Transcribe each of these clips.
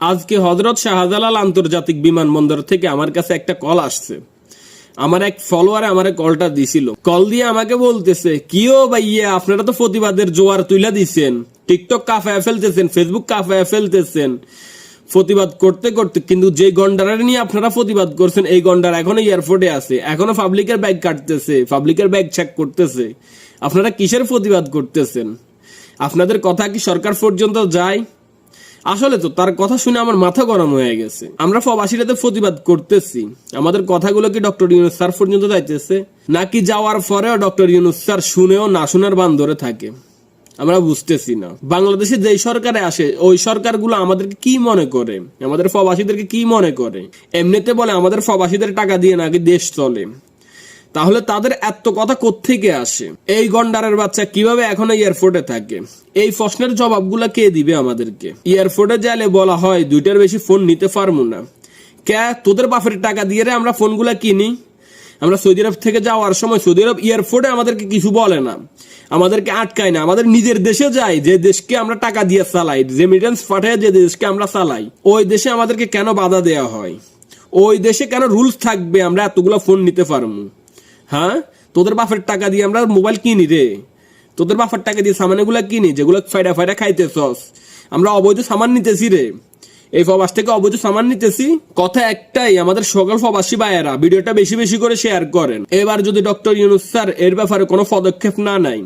আজকে হযরত শাহজালাল আন্তর্জাতিক বিমানবন্দর থেকে আমার কাছে একটা কল আসছে। আমার এক ফলোয়ার আমারে কলটা দিছিল। কল দিয়ে আমাকে বলতেছে, কিও ভাইয়া আপনারা তো প্রতিবাদের জোয়ার তুইলা দিছেন, টিকটক কাফায় ফেলতেছেন, ফেসবুক কাফায় ফেলতেছেন, প্রতিবাদ করতে করতে কিন্তু যে গন্ডারের নিয়ে আপনারা প্রতিবাদ করছেন এই গন্ডার এখনো এয়ারপোর্টে আছে, এখনো পাবলিকের ব্যাগ কাটতেছে, পাবলিকের ব্যাগ চেক করতেছে। আপনারা কিসের প্রতিবাদ করতেছেন? আপনাদের কথা কি সরকার পর্যন্ত যায়? আসলে তো তার কথা শুনে আমার মাথা গরম হয়ে গেছে। আমরা প্রবাসীরাতে প্রতিবাদ করতেছি, আমাদের কথাগুলো কি ডক্টর ইউনূস স্যার পর্যন্ত যাইতেছে, নাকি যাওয়ার পরেও ডক্টর ইউনূস স্যার শুনেও না শোনার বান ধরে থাকে? আমরা বুঝতেছি না। বাংলাদেশে যেই সরকারে আসে ওই সরকারগুলো আমাদেরকে কি মনে করে, আমাদের প্রবাসীদেরকে কি মনে করে? এমনিতে বলে আমাদের প্রবাসীদের টাকা দিয়ে নাকি দেশ চলে, তাহলে তাদের এত কথা কোত্থেকে আসে? এই গন্ডারের বাচ্চা কিভাবে এখনো এয়ারপোর্টে থাকে? এই প্রশ্নের জবাবগুলা কে দিবে আমাদেরকে? এয়ারপোর্টে গেলে বলা হয় 2টার বেশি ফোন নিতে পারবো না। কে তোদের বাপের টাকা দিয়ে আমরা ফোনগুলা কিনি? আমরা সৌদি আরব থেকে যাওয়ার সময় সৌদি আরব এয়ারপোর্টে আমাদেরকে কিছু বলে না, আমাদেরকে আটকায় না। আমাদের নিজের দেশে যাই, যে দেশকে আমরা টাকা দিয়ে চালাই, রেমিটেন্স পাঠায় যে দেশকে আমরা চালাই, ওই দেশে আমাদেরকে কেন বাধা দেওয়া হয়? ওই দেশে কেন রুলস থাকবে আমরা এতগুলো ফোন নিতে পারবো? হ্যাঁ, তোদের বাপের টাকা দিয়ে আমরা মোবাইল কিনি রে, তোদের বাপের টাকা দিয়ে সামান এগুলা কিনি যেগুলো ফায়দা ফায়দা খাইতেছস। আমরা অবৈধ সামান নিতেছি রে, এই প্রবাস থেকে অবৈধ সামান নিতেছি। কথা একটাই, আমাদের সকল প্রবাসী ভাইয়েরা ভিডিওটা বেশি বেশি করে শেয়ার করেন। এবার যদি ডক্টর ইউনূস স্যার এর ব্যাপারে কোনো পদক্ষেপ না নেয়,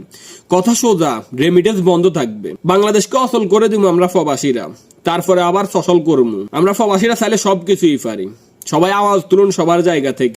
কথা সোজা, রেমিটেন্স বন্ধ থাকবে। বাংলাদেশকে অচল করে দিব আমরা প্রবাসীরা, তারপরে আবার সচল করবো। আমরা প্রবাসীরা চাইলে সবকিছুই পারি। সবাই আওয়াজ তুলুন সবার জায়গা থেকে।